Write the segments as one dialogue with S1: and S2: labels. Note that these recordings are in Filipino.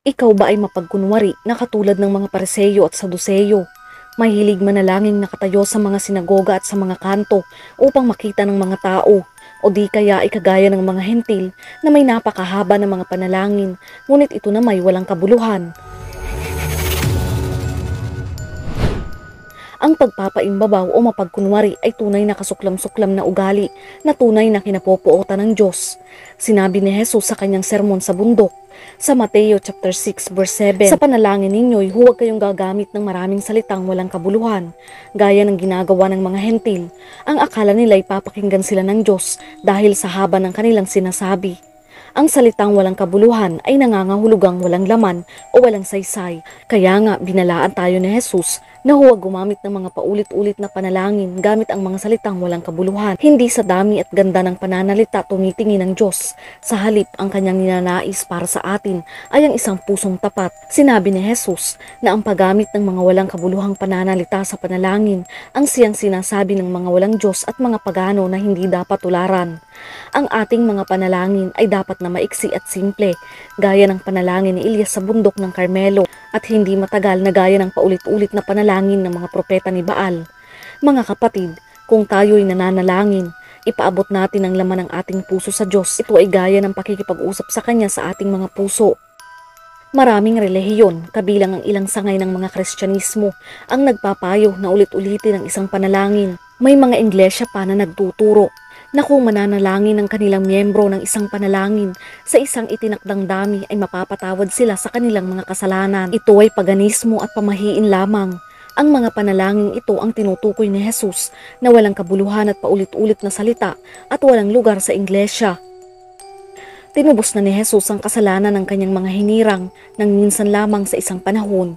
S1: Ikaw ba ay mapagkunwari na katulad ng mga Pariseo at Saduseyo? Mahilig manalangin nakatayo sa mga sinagoga at sa mga kanto upang makita ng mga tao, o di kaya ay kagaya ng mga hentil na may napakahaba ng mga panalangin, ngunit ito na may walang kabuluhan. Ang pagpapaimbabaw o mapagkunwari ay tunay na kasuklam-suklam na ugali na tunay na kinapopuotan ng Diyos. Sinabi ni Jesus sa kanyang sermon sa bundok, sa Mateo chapter 6 verse 7, sa panalangin ninyo'y huwag kayong gagamit ng maraming salitang walang kabuluhan, gaya ng ginagawa ng mga hentil. Ang akala nila ay papakinggan sila ng Diyos dahil sa haba ng kanilang sinasabi. Ang salitang walang kabuluhan ay nangangahulugang walang laman o walang saysay. Kaya nga binalaan tayo ni Jesus na huwag gumamit ng mga paulit-ulit na panalangin gamit ang mga salitang walang kabuluhan. Hindi sa dami at ganda ng pananalita tumitingin ng Diyos. Sa halip, ang kanyang ninanais para sa atin ay ang isang pusong tapat. Sinabi ni Jesus na ang paggamit ng mga walang kabuluhang pananalita sa panalangin ang siyang sinasabi ng mga walang Diyos at mga pagano na hindi dapat tularan. Ang ating mga panalangin ay dapat na maiksi at simple, gaya ng panalangin ni Elias sa bundok ng Carmelo, at hindi matagal na gaya ng paulit-ulit na panalangin ng mga propeta ni Baal. Mga kapatid, kung tayo'y nananalangin, ipaabot natin ang laman ng ating puso sa Diyos. Ito ay gaya ng pakikipag-usap sa Kanya sa ating mga puso. Maraming relihiyon, kabilang ang ilang sangay ng mga Kristyanismo, ang nagpapayo na ulit-ulitin ang isang panalangin. May mga iglesia pa na nagtuturo na kung mananalangin ng kanilang miyembro ng isang panalangin sa isang itinakdang dami ay mapapatawad sila sa kanilang mga kasalanan. Ito ay paganismo at pamahiin lamang. Ang mga panalangin ito ang tinutukoy ni Jesus na walang kabuluhan at paulit-ulit na salita at walang lugar sa iglesia. Tinubos na ni Jesus ang kasalanan ng kanyang mga hinirang nang minsan lamang sa isang panahon.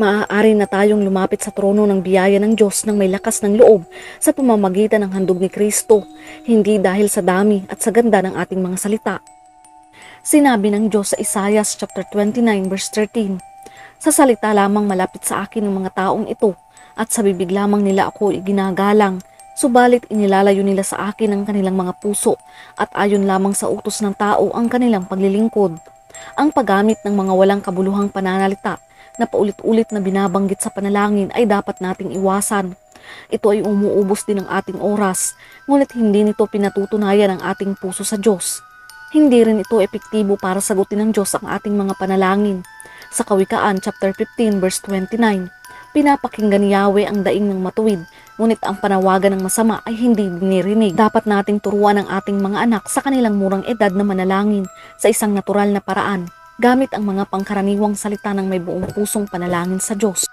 S1: Maaari na tayong lumapit sa trono ng biyaya ng Diyos ng may lakas ng loob sa pamamagitan ng handog ni Kristo, hindi dahil sa dami at sa ganda ng ating mga salita. Sinabi ng Diyos sa Isaiah chapter 29 verse 13, sa salita lamang malapit sa akin ng mga taong ito, at sa bibig lamang nila ako iginagalang. Subalit inilalayo nila sa akin ang kanilang mga puso at ayon lamang sa utos ng tao ang kanilang paglilingkod. Ang paggamit ng mga walang kabuluhang pananalita na paulit-ulit na binabanggit sa panalangin ay dapat nating iwasan. Ito ay umuubos din ng ating oras, ngunit hindi nito pinatutunayan ang ating puso sa Diyos. Hindi rin ito epektibo para sagutin ng Diyos ang ating mga panalangin. Sa Kawikaan chapter 15 verse 29, pinapakinggan ni Yahweh ang daing ng matuwid, ngunit ang panawagan ng masama ay hindi dinirinig. Dapat nating turuan ang ating mga anak sa kanilang murang edad na manalangin sa isang natural na paraan, gamit ang mga pangkaraniwang salita ng may buong pusong panalangin sa Diyos.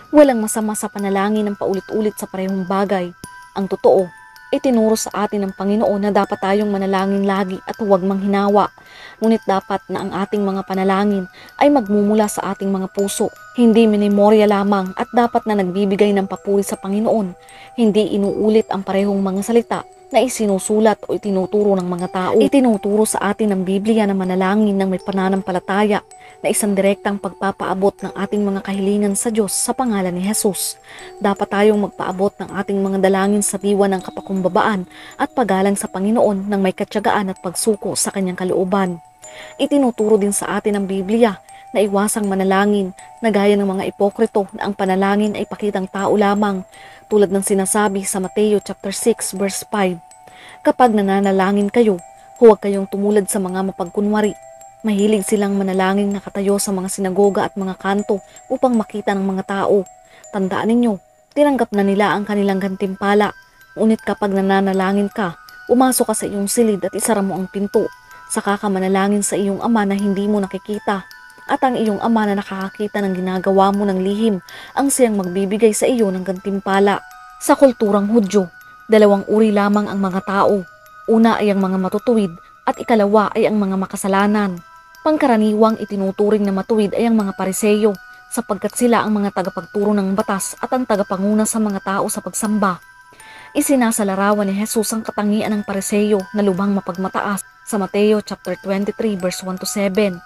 S1: Walang masama sa panalangin ng paulit-ulit sa parehong bagay. Ang totoo, itinuro sa atin ng Panginoon na dapat tayong manalangin lagi at huwag manghinawa. Ngunit dapat na ang ating mga panalangin ay magmumula sa ating mga puso, hindi minimorya lamang, at dapat na nagbibigay ng papuri sa Panginoon, hindi inuulit ang parehong mga salita na isinusulat o itinuturo ng mga tao. Itinuturo sa atin ng Biblia na manalangin ng may pananampalataya na isang direktang pagpapaabot ng ating mga kahilingan sa Diyos sa pangalan ni Jesus. Dapat tayong magpaabot ng ating mga dalangin sa diwa ng kapakumbabaan at paggalang sa Panginoon ng may katyagaan at pagsuko sa kanyang kalooban. Itinuturo din sa atin ng Biblia na iwasang manalangin na gaya ng mga ipokrito na ang panalangin ay pakitang tao lamang, tulad ng sinasabi sa Mateo chapter 6 verse 5. Kapag nananalangin kayo, huwag kayong tumulad sa mga mapagkunwari. Mahilig silang manalangin nakatayo sa mga sinagoga at mga kanto upang makita ng mga tao. Tandaan ninyo, tinanggap na nila ang kanilang gantimpala. Ngunit kapag nananalangin ka, umasok ka sa iyong silid at isara mo ang pinto. Saka ka manalangin sa iyong ama na hindi mo nakikita. At ang iyong ama na nakakakita ng ginagawa mo ng lihim ang siyang magbibigay sa iyo ng gantimpala. Sa kulturang Hudyo, dalawang uri lamang ang mga tao. Una ay ang mga matutuwid at ikalawa ay ang mga makasalanan. Pangkaraniwang itinuturing na matuwid ay ang mga Pariseo, sapagkat sila ang mga tagapagturo ng batas at ang tagapanguna sa mga tao sa pagsamba. Isinasalarawan ni Jesus ang katangian ng Pariseo na lubhang mapagmataas sa Mateo chapter 23 verse 1 to 7.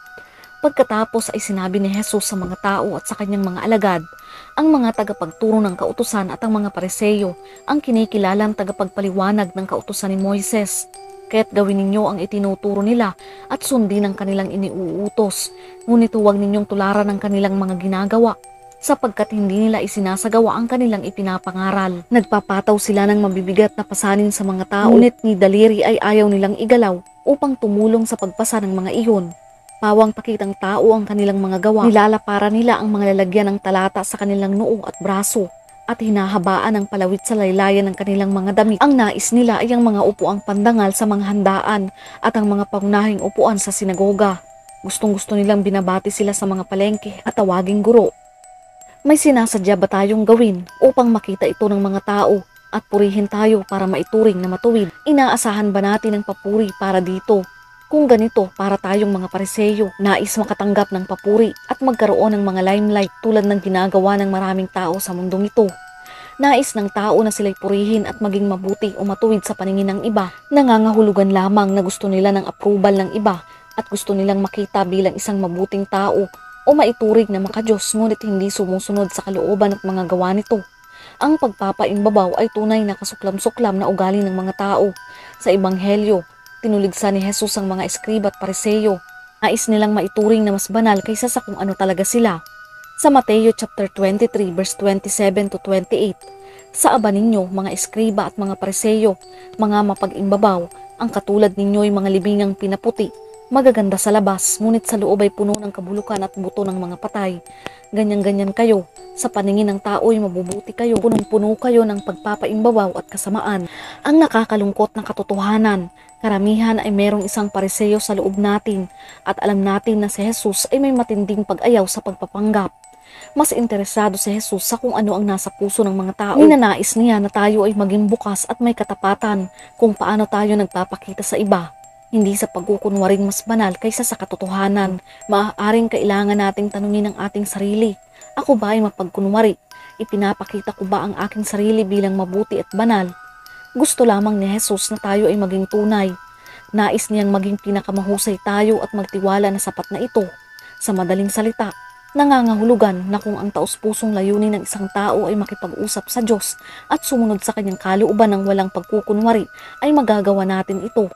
S1: Pagkatapos ay sinabi ni Jesus sa mga tao at sa kanyang mga alagad, ang mga tagapagturo ng kautusan at ang mga Pariseo ang kinikilalang tagapagpaliwanag ng kautusan ni Moises. Kaya't gawin ninyo ang itinuturo nila at sundin ang kanilang iniuutos. Ngunit huwag ninyong tularan ang kanilang mga ginagawa, sapagkat hindi nila isinasagawa ang kanilang ipinapangaral. Nagpapataw sila ng mabibigat na pasanin sa mga tao, ngunit ni daliri ay ayaw nilang igalaw upang tumulong sa pagpasa ng mga iyon. Pawang pakitang tao ang kanilang mga gawa. Nilalapara nila ang mga lalagyan ng talata sa kanilang noo at braso at hinahabaan ang palawit sa laylayan ng kanilang mga damit. Ang nais nila ay ang mga upuang pandangal sa mga handaan at ang mga pangunahing upuan sa sinagoga. Gustong-gusto nilang binabati sila sa mga palengke at tawaging guro. May sinasadya ba tayong gawin upang makita ito ng mga tao at purihin tayo para maituring na matuwid? Inaasahan ba natin ang papuri para dito? Kung ganito, para tayong mga Pariseyo, nais makatanggap ng papuri at magkaroon ng mga limelight tulad ng ginagawa ng maraming tao sa mundong ito. Nais ng tao na sila'y purihin at maging mabuti o matuwid sa paningin ng iba. Nangangahulugan lamang na gusto nila ng approval ng iba at gusto nilang makita bilang isang mabuting tao o maituring na makadiyos, ngunit hindi sumusunod sa kalooban at mga gawa nito. Ang pagpapaimbabaw ay tunay na kasuklam-suklam na ugali ng mga tao. Sa Ebanghelyo, tinuligsa ni Jesus ang mga eskriba at Pariseyo. Nais nilang maituring na mas banal kaysa sa kung ano talaga sila. Sa Mateo chapter 23 verse 27 to 28, sa aba ninyo mga eskriba at mga Pariseyo, mga mapag-imbabaw, ang katulad ninyo ay mga libingang pinaputi, magaganda sa labas, ngunit sa loob ay puno ng kabulukan at buto ng mga patay. Ganyan-ganyan kayo, sa paningin ng tao ay mabubuti kayo, punong-puno kayo ng pagpapaimbabaw at kasamaan. Ang nakakalungkot na katotohanan, karamihan ay merong isang Pariseyo sa loob natin at alam natin na si Jesus ay may matinding pag-ayaw sa pagpapanggap. Mas interesado si Jesus sa kung ano ang nasa puso ng mga tao. Ninanais niya na tayo ay maging bukas at may katapatan kung paano tayo nagpapakita sa iba. Hindi sa pagkukunwaring mas banal kaysa sa katotohanan. Maaaring kailangan nating tanungin ang ating sarili. Ako ba ay mapagkunwari? Ipinapakita ko ba ang aking sarili bilang mabuti at banal? Gusto lamang ni Jesus na tayo ay maging tunay. Nais niyang maging pinakamahusay tayo at magtiwala na sapat na ito. Sa madaling salita, nangangahulugan na kung ang taus-pusong layunin ng isang tao ay makipag-usap sa Diyos at sumunod sa kanyang kalooban ng walang pagkukunwari, ay magagawa natin ito.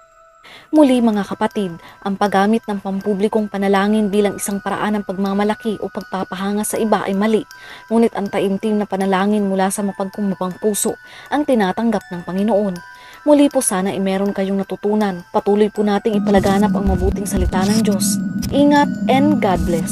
S1: Muli mga kapatid, ang paggamit ng pampublikong panalangin bilang isang paraan ng pagmamalaki o pagpapahanga sa iba ay mali. Ngunit ang taimtim na panalangin mula sa mapagkumbabang puso ang tinatanggap ng Panginoon. Muli po sana ay meron kayong natutunan. Patuloy po nating ipalaganap ang mabuting salita ng Diyos. Ingat and God bless.